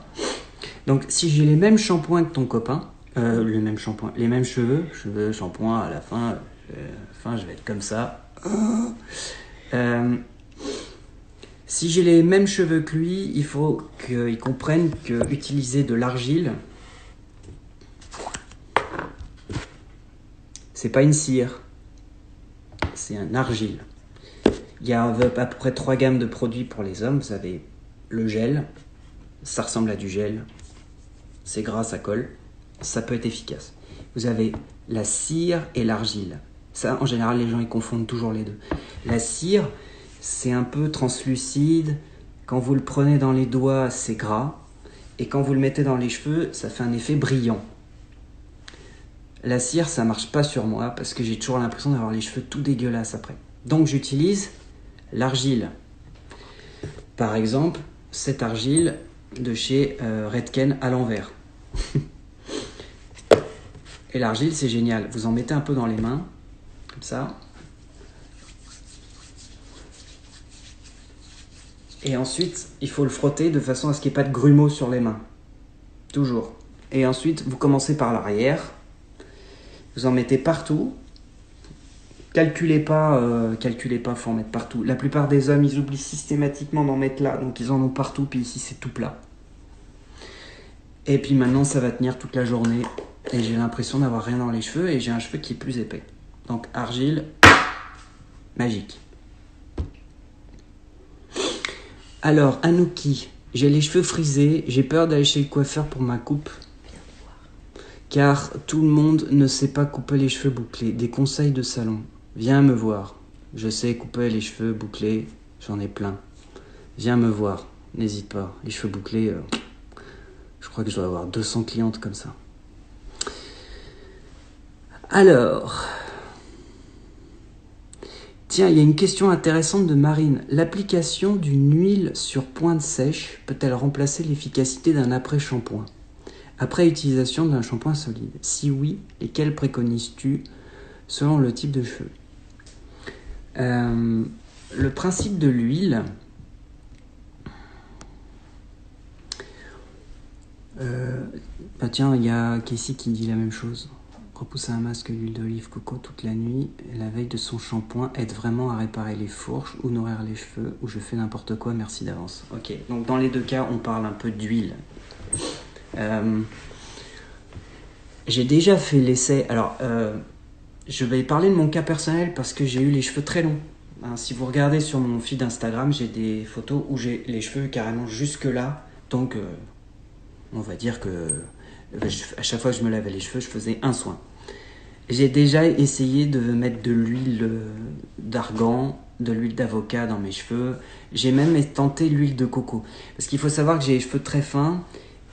Donc, si j'ai les mêmes shampoings que ton copain, les mêmes cheveux, shampoing, à la fin, je vais être comme ça. Si j'ai les mêmes cheveux que lui, il faut qu'il comprenne que utiliser de l'argile, c'est pas une cire, c'est un argile. Il y a à peu près 3 gammes de produits pour les hommes. Vous avez le gel, ça ressemble à du gel, c'est gras, ça colle, ça peut être efficace. Vous avez la cire et l'argile. Ça, en général, les gens ils confondent toujours les deux. La cire, c'est un peu translucide. Quand vous le prenez dans les doigts, c'est gras. Et quand vous le mettez dans les cheveux, ça fait un effet brillant. La cire, ça marche pas sur moi parce que j'ai toujours l'impression d'avoir les cheveux tout dégueulasses après. Donc j'utilise l'argile. Par exemple, cette argile de chez Redken à l'envers. Et l'argile, c'est génial. Vous en mettez un peu dans les mains, comme ça. Et ensuite, il faut le frotter de façon à ce qu'il n'y ait pas de grumeaux sur les mains. Toujours. Et ensuite, vous commencez par l'arrière. Vous en mettez partout. Calculez pas, faut en mettre partout. La plupart des hommes, ils oublient systématiquement d'en mettre là. Donc ils en ont partout, puis ici, c'est tout plat. Et puis maintenant, ça va tenir toute la journée. Et j'ai l'impression d'avoir rien dans les cheveux. Et j'ai un cheveu qui est plus épais. Donc argile, magique. Alors, Anouki, j'ai les cheveux frisés. J'ai peur d'aller chez le coiffeur pour ma coupe. Car tout le monde ne sait pas couper les cheveux bouclés. Des conseils de salon. Viens me voir. Je sais couper les cheveux bouclés. J'en ai plein. Viens me voir. N'hésite pas. Les cheveux bouclés, je crois que je dois avoir 200 clientes comme ça. Alors... Tiens, il y a une question intéressante de Marine. L'application d'une huile sur pointe sèche peut-elle remplacer l'efficacité d'un après-shampoing après utilisation d'un shampoing solide? Si oui, lesquels préconises-tu selon le type de cheveux? Le principe de l'huile, tiens, il y a Casey qui dit la même chose. Repousser un masque d'huile d'olive coco toute la nuit, la veille de son shampoing, aide vraiment à réparer les fourches ou nourrir les cheveux, ou je fais n'importe quoi, merci d'avance. Ok, donc dans les deux cas, on parle un peu d'huile. J'ai déjà fait l'essai. Alors, je vais parler de mon cas personnel parce que j'ai eu les cheveux très longs. Hein, si vous regardez sur mon feed Instagram, j'ai des photos où j'ai les cheveux carrément jusque là. Donc, on va dire que à chaque fois que je me lavais les cheveux, je faisais un soin. J'ai déjà essayé de mettre de l'huile d'argan, de l'huile d'avocat dans mes cheveux. J'ai même tenté l'huile de coco. Parce qu'il faut savoir que j'ai les cheveux très fins.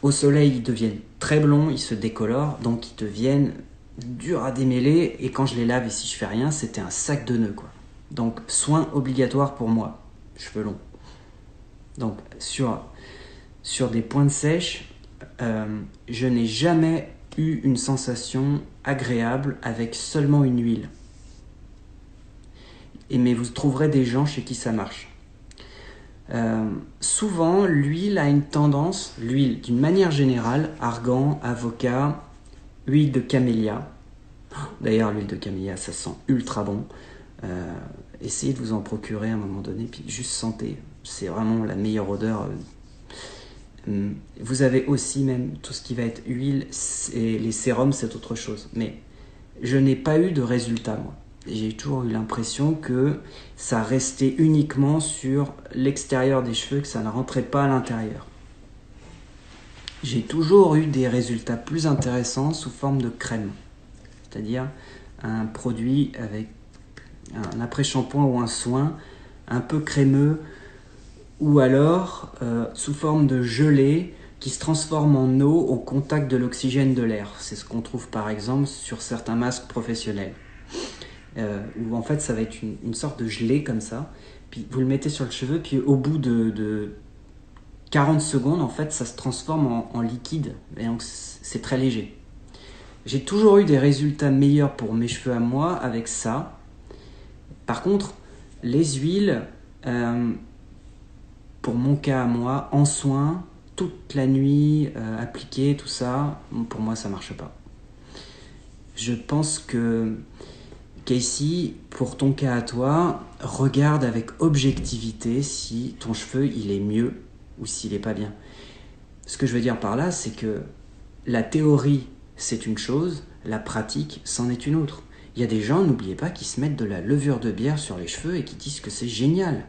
Au soleil, ils deviennent très blonds, ils se décolorent, donc ils deviennent durs à démêler. Et quand je les lave et si je fais rien, c'était un sac de nœuds, quoi. Donc, soin obligatoire pour moi, cheveux longs. Donc, sur des pointes sèches, je n'ai jamais eu une sensation agréable avec seulement une huile. mais vous trouverez des gens chez qui ça marche. Souvent, l'huile a une tendance, l'huile d'une manière générale, argan, avocat, huile de camélia. D'ailleurs, l'huile de camélia, ça sent ultra bon. Essayez de vous en procurer à un moment donné, puis juste sentez. C'est vraiment la meilleure odeur. Vous avez aussi même tout ce qui va être huile et les sérums, c'est autre chose. Mais je n'ai pas eu de résultat, moi. J'ai toujours eu l'impression que ça restait uniquement sur l'extérieur des cheveux, que ça ne rentrait pas à l'intérieur. J'ai toujours eu des résultats plus intéressants sous forme de crème. C'est-à-dire un produit avec un après-shampoing ou un soin un peu crémeux, ou alors sous forme de gelée qui se transforme en eau au contact de l'oxygène de l'air. C'est ce qu'on trouve par exemple sur certains masques professionnels. Où en fait ça va être une sorte de gelée comme ça, puis vous le mettez sur le cheveu, puis au bout de 40 secondes, en fait ça se transforme en liquide, et donc c'est très léger. J'ai toujours eu des résultats meilleurs pour mes cheveux à moi avec ça. Par contre, les huiles, pour mon cas à moi, en soin, toute la nuit, appliquée, tout ça, pour moi ça marche pas. Je pense que Casey, pour ton cas à toi, regarde avec objectivité si ton cheveu il est mieux ou s'il est pas bien. Ce que je veux dire par là, c'est que la théorie c'est une chose, la pratique c'en est une autre. Il y a des gens, n'oubliez pas, qui se mettent de la levure de bière sur les cheveux et qui disent que c'est génial.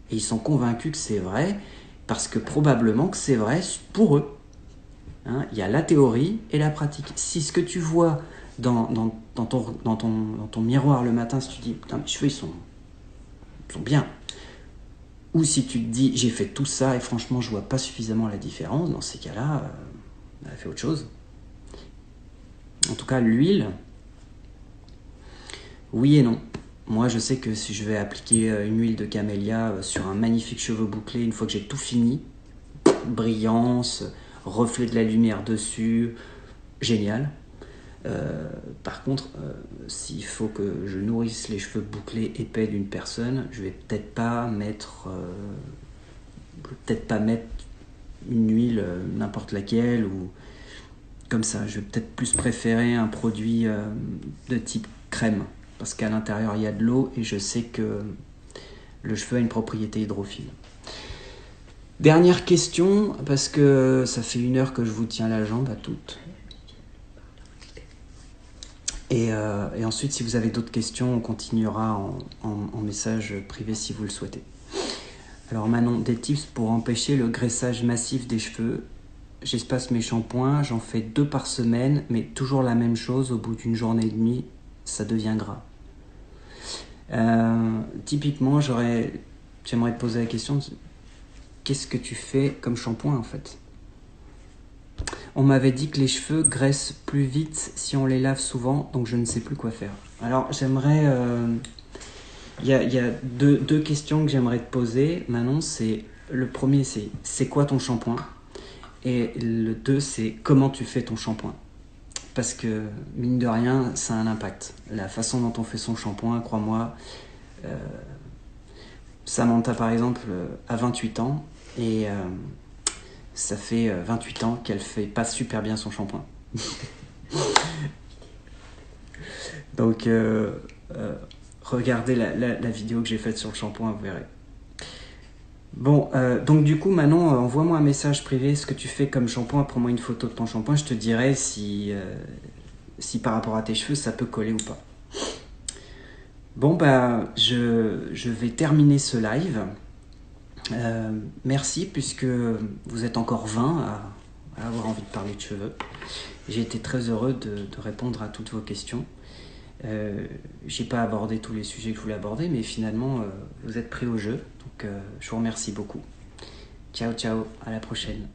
Et ils sont convaincus que c'est vrai, parce que probablement que c'est vrai pour eux. Hein, il y a la théorie et la pratique. Si ce que tu vois dans ton miroir le matin, si tu dis « Putain, mes cheveux, ils sont bien », ou si tu te dis « J'ai fait tout ça et franchement, je vois pas suffisamment la différence », dans ces cas-là, fais autre chose. En tout cas, l'huile, oui et non. Moi, je sais que si je vais appliquer une huile de camélia sur un magnifique cheveu bouclé, une fois que j'ai tout fini, brillance, reflet de la lumière dessus, génial. Par contre, s'il faut que je nourrisse les cheveux bouclés épais d'une personne, je vais peut-être pas mettre une huile n'importe laquelle ou comme ça. Je vais peut-être plus préférer un produit de type crème, parce qu'à l'intérieur il y a de l'eau et je sais que le cheveu a une propriété hydrophile. Dernière question, parce que ça fait 1 heure que je vous tiens la jambe à toutes. Et ensuite, si vous avez d'autres questions, on continuera en message privé si vous le souhaitez. Alors Manon, des tips pour empêcher le graissage massif des cheveux. J'espace mes shampoings, j'en fais 2 par semaine, mais toujours la même chose, au bout d'une journée et demie, ça devient gras. Typiquement, j'aimerais te poser la question, qu'est-ce que tu fais comme shampoing en fait ? On m'avait dit que les cheveux graissent plus vite si on les lave souvent, donc je ne sais plus quoi faire. Alors j'aimerais... Il y a deux questions que j'aimerais te poser, Manon. Le premier, c'est quoi ton shampoing ? Et le 2, c'est comment tu fais ton shampoing ? Parce que, mine de rien, ça a un impact. La façon dont on fait son shampoing, crois-moi, Samantha, par exemple, a 28 ans, et ça fait 28 ans qu'elle fait pas super bien son shampoing. Donc, regardez la vidéo que j'ai faite sur le shampoing, vous verrez. Bon, donc du coup, Manon, envoie-moi un message privé, ce que tu fais comme shampoing, prends-moi une photo de ton shampoing, je te dirai si par rapport à tes cheveux, ça peut coller ou pas. Bon, bah, je vais terminer ce live. Merci, puisque vous êtes encore 20 à avoir envie de parler de cheveux. J'ai été très heureux de répondre à toutes vos questions. J'ai pas abordé tous les sujets que je voulais aborder, mais finalement, vous êtes pris au jeu. Donc, je vous remercie beaucoup. Ciao, ciao, à la prochaine.